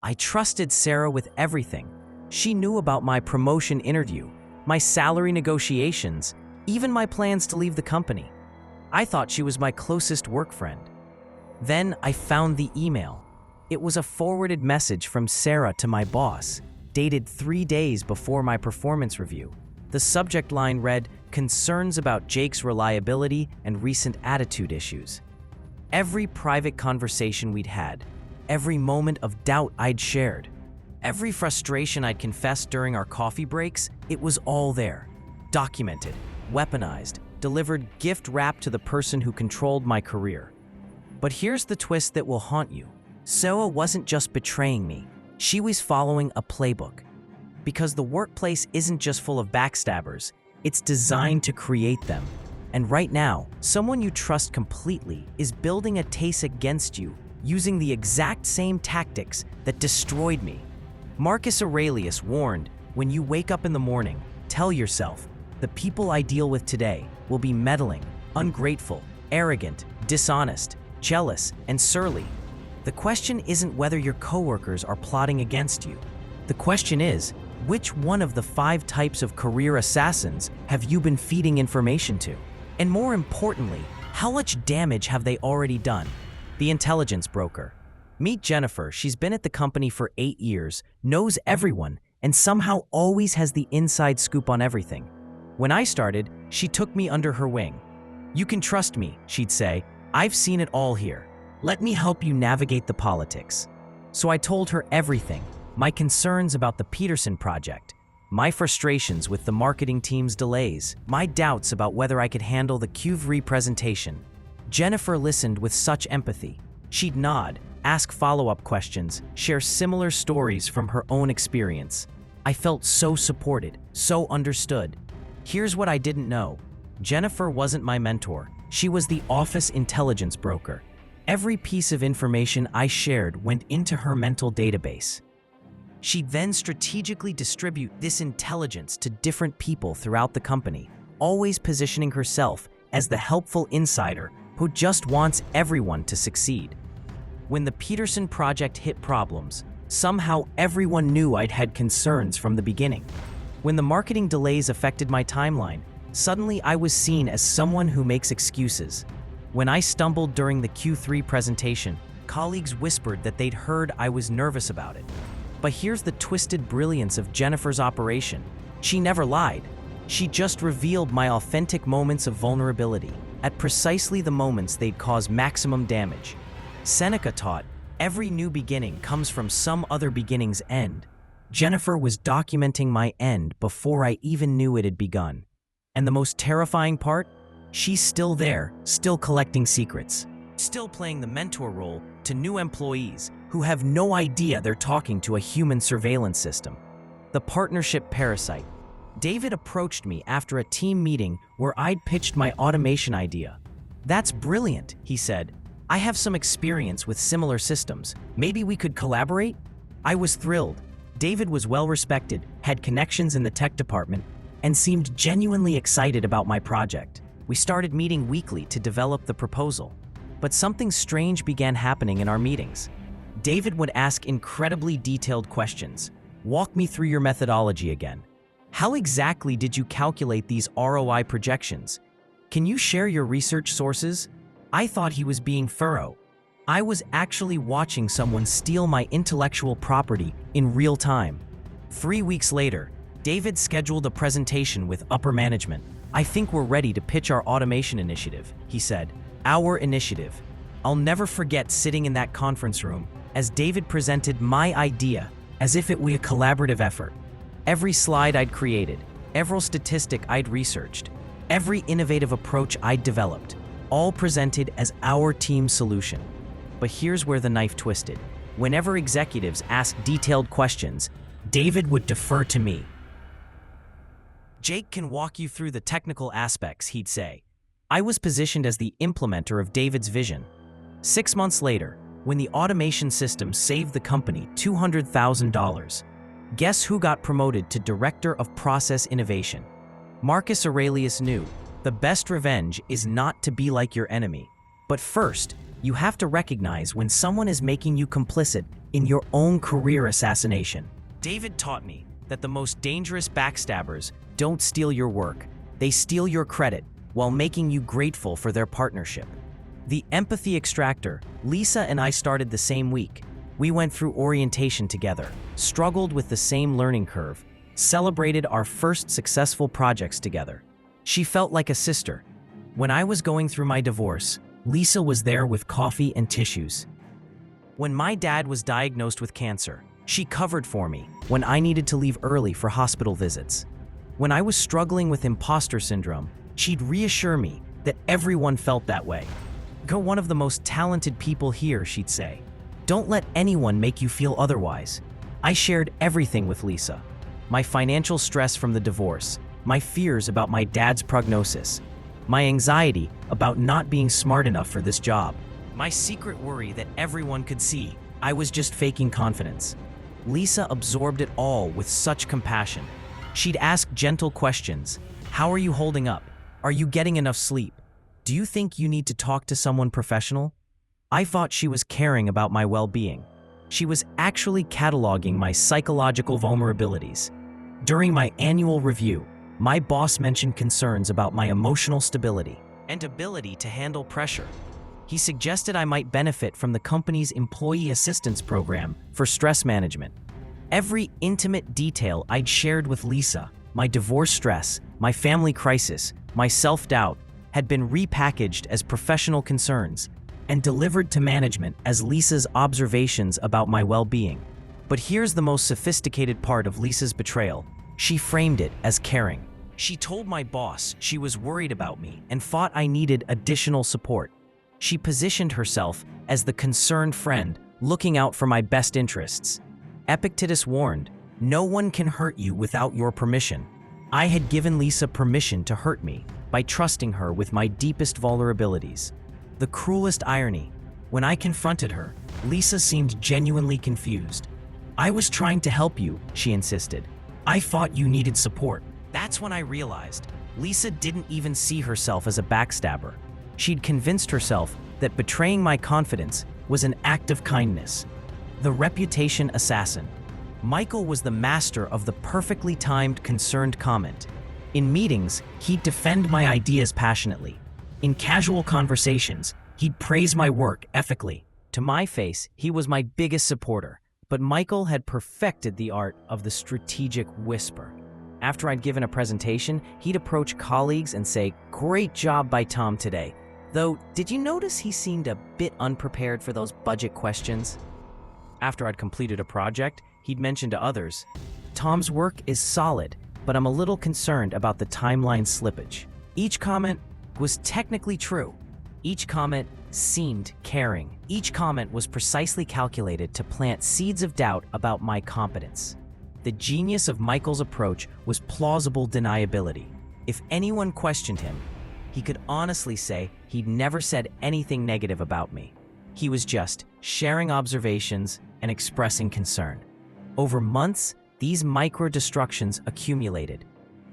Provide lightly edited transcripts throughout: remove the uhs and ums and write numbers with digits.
I trusted Sarah with everything. She knew about my promotion interview, my salary negotiations, even my plans to leave the company. I thought she was my closest work friend. Then I found the email. It was a forwarded message from Sarah to my boss, dated 3 days before my performance review. The subject line read, "Concerns about Jake's reliability and recent attitude issues." Every private conversation we'd had, every moment of doubt I'd shared, every frustration I'd confessed during our coffee breaks, it was all there. Documented, weaponized, delivered gift wrapped to the person who controlled my career. But here's the twist that will haunt you. Sarah wasn't just betraying me. She was following a playbook. Because the workplace isn't just full of backstabbers, it's designed to create them. And right now, someone you trust completely is building a case against you using the exact same tactics that destroyed me. Marcus Aurelius warned, when you wake up in the morning, tell yourself, the people I deal with today will be meddling, ungrateful, arrogant, dishonest, jealous, and surly. The question isn't whether your coworkers are plotting against you. The question is, which one of the 5 types of career assassins have you been feeding information to? And more importantly, how much damage have they already done? The intelligence broker. Meet Jennifer. She's been at the company for 8 years, knows everyone, and somehow always has the inside scoop on everything. When I started, she took me under her wing. "You can trust me," she'd say. "I've seen it all here. Let me help you navigate the politics." So I told her everything, my concerns about the Peterson project, my frustrations with the marketing team's delays, my doubts about whether I could handle the Q3 presentation. Jennifer listened with such empathy. She'd nod, ask follow-up questions, share similar stories from her own experience. I felt so supported, so understood. Here's what I didn't know. Jennifer wasn't my mentor. She was the office intelligence broker. Every piece of information I shared went into her mental database. She'd then strategically distribute this intelligence to different people throughout the company, always positioning herself as the helpful insider who just wants everyone to succeed. When the Peterson project hit problems, somehow everyone knew I'd had concerns from the beginning. When the marketing delays affected my timeline, suddenly I was seen as someone who makes excuses. When I stumbled during the Q3 presentation, colleagues whispered that they'd heard I was nervous about it. But here's the twisted brilliance of Jennifer's operation. She never lied. She just revealed my authentic moments of vulnerability, at precisely the moments they'd cause maximum damage. Seneca taught, every new beginning comes from some other beginning's end. Jennifer was documenting my end before I even knew it had begun. And the most terrifying part? She's still there, still collecting secrets, still playing the mentor role to new employees who have no idea they're talking to a human surveillance system. The Partnership Parasite. David approached me after a team meeting where I'd pitched my automation idea. "That's brilliant," he said. "I have some experience with similar systems. Maybe we could collaborate?" I was thrilled. David was well-respected, had connections in the tech department, and seemed genuinely excited about my project. We started meeting weekly to develop the proposal. But something strange began happening in our meetings. David would ask incredibly detailed questions. "Walk me through your methodology again. How exactly did you calculate these ROI projections? Can you share your research sources?" I thought he was being thorough. I was actually watching someone steal my intellectual property in real time. 3 weeks later, David scheduled a presentation with upper management. "I think we're ready to pitch our automation initiative," he said. Our initiative. I'll never forget sitting in that conference room as David presented my idea as if it were a collaborative effort. Every slide I'd created, every statistic I'd researched, every innovative approach I'd developed, all presented as our team's solution. But here's where the knife twisted. Whenever executives asked detailed questions, David would defer to me. "Jake can walk you through the technical aspects," he'd say. I was positioned as the implementer of David's vision. 6 months later, when the automation system saved the company $200,000, guess who got promoted to Director of Process Innovation? Marcus Aurelius knew, the best revenge is not to be like your enemy. But first, you have to recognize when someone is making you complicit in your own career assassination. David taught me that the most dangerous backstabbers don't steal your work. They steal your credit while making you grateful for their partnership. The Empathy Extractor, Lisa and I started the same week. We went through orientation together, struggled with the same learning curve, celebrated our first successful projects together. She felt like a sister. When I was going through my divorce, Lisa was there with coffee and tissues. When my dad was diagnosed with cancer, she covered for me when I needed to leave early for hospital visits. When I was struggling with imposter syndrome, she'd reassure me that everyone felt that way. "You're one of the most talented people here," she'd say. "Don't let anyone make you feel otherwise." I shared everything with Lisa. My financial stress from the divorce, my fears about my dad's prognosis, my anxiety about not being smart enough for this job, my secret worry that everyone could see I was just faking confidence. Lisa absorbed it all with such compassion. She'd ask gentle questions. "How are you holding up? Are you getting enough sleep? Do you think you need to talk to someone professional?" I thought she was caring about my well-being. She was actually cataloging my psychological vulnerabilities. During my annual review, my boss mentioned concerns about my emotional stability and ability to handle pressure. He suggested I might benefit from the company's employee assistance program for stress management. Every intimate detail I'd shared with Lisa, my divorce stress, my family crisis, my self-doubt, had been repackaged as professional concerns and delivered to management as Lisa's observations about my well-being. But here's the most sophisticated part of Lisa's betrayal. She framed it as caring. She told my boss she was worried about me and thought I needed additional support. She positioned herself as the concerned friend, looking out for my best interests. Epictetus warned, "No one can hurt you without your permission." I had given Lisa permission to hurt me by trusting her with my deepest vulnerabilities. The cruelest irony, when I confronted her, Lisa seemed genuinely confused. "I was trying to help you," she insisted. "I thought you needed support." That's when I realized Lisa didn't even see herself as a backstabber. She'd convinced herself that betraying my confidence was an act of kindness. The reputation assassin. Michael was the master of the perfectly timed concerned comment. In meetings, he'd defend my ideas passionately. In casual conversations, he'd praise my work ethically. To my face, he was my biggest supporter, but Michael had perfected the art of the strategic whisper. After I'd given a presentation, he'd approach colleagues and say, "Great job by Tom today. Though, did you notice he seemed a bit unprepared for those budget questions?" After I'd completed a project, he'd mention to others, "Tom's work is solid, but I'm a little concerned about the timeline slippage." Each comment was technically true. Each comment seemed caring. Each comment was precisely calculated to plant seeds of doubt about my competence. The genius of Michael's approach was plausible deniability. If anyone questioned him, he could honestly say he'd never said anything negative about me. He was just sharing observations and expressing concern. Over months, these micro-destructions accumulated.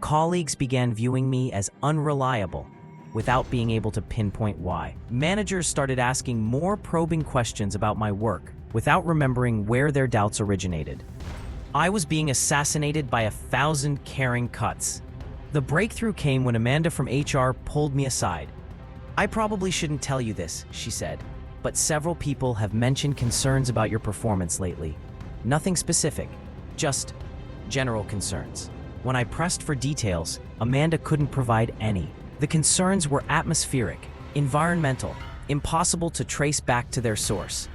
Colleagues began viewing me as unreliable without being able to pinpoint why. Managers started asking more probing questions about my work without remembering where their doubts originated. I was being assassinated by 1,000 caring cuts. The breakthrough came when Amanda from HR pulled me aside. "I probably shouldn't tell you this," she said, "but several people have mentioned concerns about your performance lately. Nothing specific, just general concerns." When I pressed for details, Amanda couldn't provide any. The concerns were atmospheric, environmental, impossible to trace back to their source.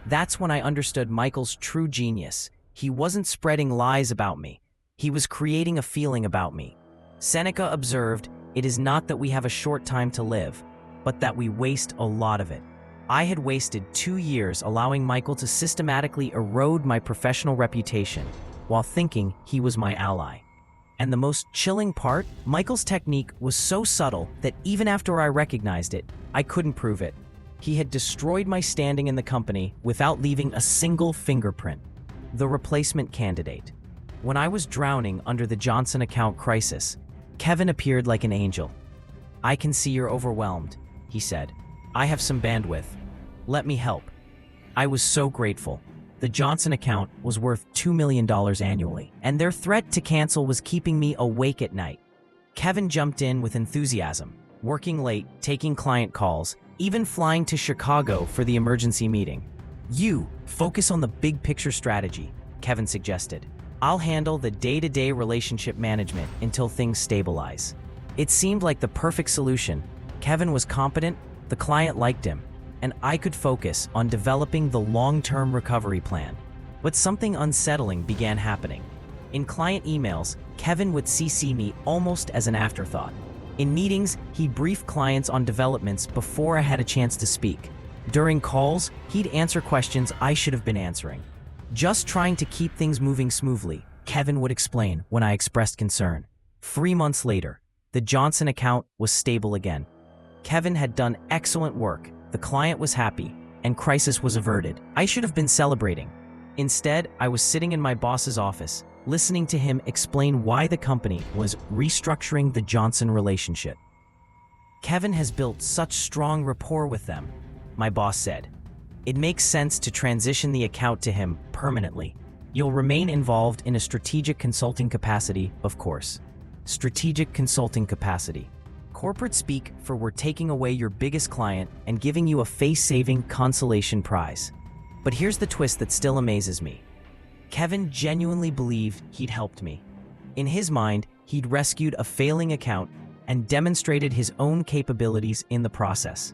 That's when I understood Michael's true genius. He wasn't spreading lies about me. He was creating a feeling about me. Seneca observed, "It is not that we have a short time to live, but that we waste a lot of it." I had wasted 2 years allowing Michael to systematically erode my professional reputation while thinking he was my ally. And the most chilling part, Michael's technique was so subtle that even after I recognized it, I couldn't prove it. He had destroyed my standing in the company without leaving a single fingerprint. The replacement candidate. When I was drowning under the Johnson account crisis, Kevin appeared like an angel. "I can see you're overwhelmed," he said. "I have some bandwidth. Let me help." I was so grateful. The The Johnson account was worth $2 million annually, and their threat to cancel was keeping me awake at night. Kevin jumped in with enthusiasm, working late, taking client calls, even flying to Chicago for the emergency meeting. "You focus on the big picture strategy," Kevin suggested. "I'll handle the day-to-day relationship management until things stabilize." It seemed like the perfect solution. Kevin was competent, the client liked him, and I could focus on developing the long-term recovery plan. But something unsettling began happening. In client emails, Kevin would CC me almost as an afterthought. In meetings, he briefed clients on developments before I had a chance to speak. During calls, he'd answer questions I should have been answering. "Just trying to keep things moving smoothly," Kevin would explain when I expressed concern. 3 months later, the Johnson account was stable again. Kevin had done excellent work, the client was happy, and crisis was averted. I should have been celebrating. Instead, I was sitting in my boss's office, listening to him explain why the company was restructuring the Johnson relationship. "Kevin has built such strong rapport with them," my boss said. "It makes sense to transition the account to him permanently. You'll remain involved in a strategic consulting capacity, of course." Strategic consulting capacity. Corporate speak for "we're taking away your biggest client and giving you a face-saving consolation prize." But here's the twist that still amazes me. Kevin genuinely believed he'd helped me. In his mind, he'd rescued a failing account and demonstrated his own capabilities in the process.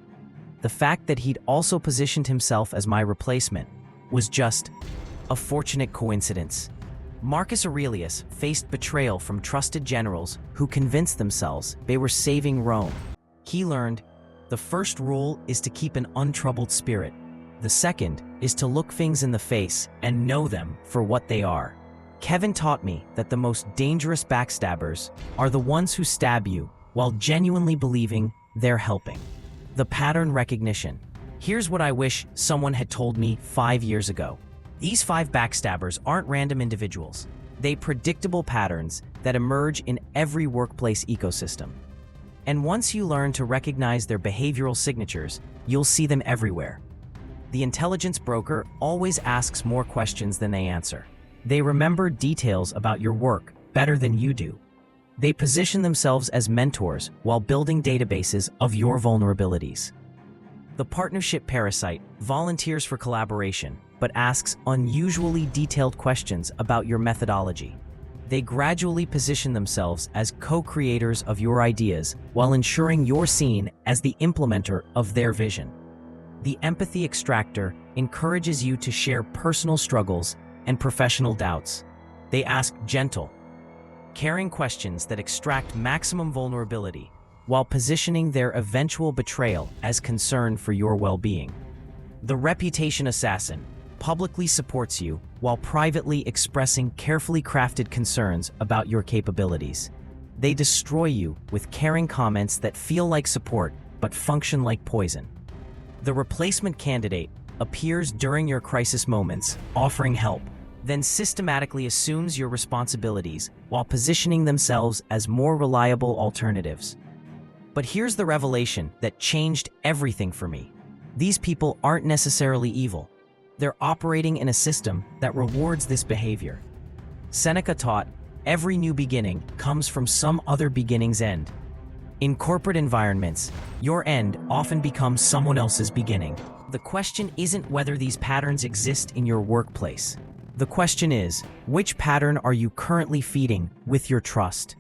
The fact that he'd also positioned himself as my replacement was just a fortunate coincidence. Marcus Aurelius faced betrayal from trusted generals who convinced themselves they were saving Rome. He learned, the first rule is to keep an untroubled spirit. The second is to look things in the face and know them for what they are. Kevin taught me that the most dangerous backstabbers are the ones who stab you while genuinely believing they're helping. The pattern recognition. Here's what I wish someone had told me 5 years ago. These 5 backstabbers aren't random individuals. They're predictable patterns that emerge in every workplace ecosystem. And once you learn to recognize their behavioral signatures, you'll see them everywhere. The intelligence broker always asks more questions than they answer. They remember details about your work better than you do. They position themselves as mentors while building databases of your vulnerabilities. The Partnership Parasite volunteers for collaboration, but asks unusually detailed questions about your methodology. They gradually position themselves as co-creators of your ideas while ensuring you're seen as the implementer of their vision. The Empathy Extractor encourages you to share personal struggles and professional doubts. They ask gentle, caring questions that extract maximum vulnerability while positioning their eventual betrayal as concern for your well-being. The Reputation Assassin publicly supports you while privately expressing carefully crafted concerns about your capabilities. They destroy you with caring comments that feel like support but function like poison. The Replacement Candidate appears during your crisis moments, offering help, then systematically assumes your responsibilities while positioning themselves as more reliable alternatives. But here's the revelation that changed everything for me. These people aren't necessarily evil. They're operating in a system that rewards this behavior. Seneca taught, every new beginning comes from some other beginning's end. In corporate environments, your end often becomes someone else's beginning. The question isn't whether these patterns exist in your workplace. The question is, which pattern are you currently feeding with your trust?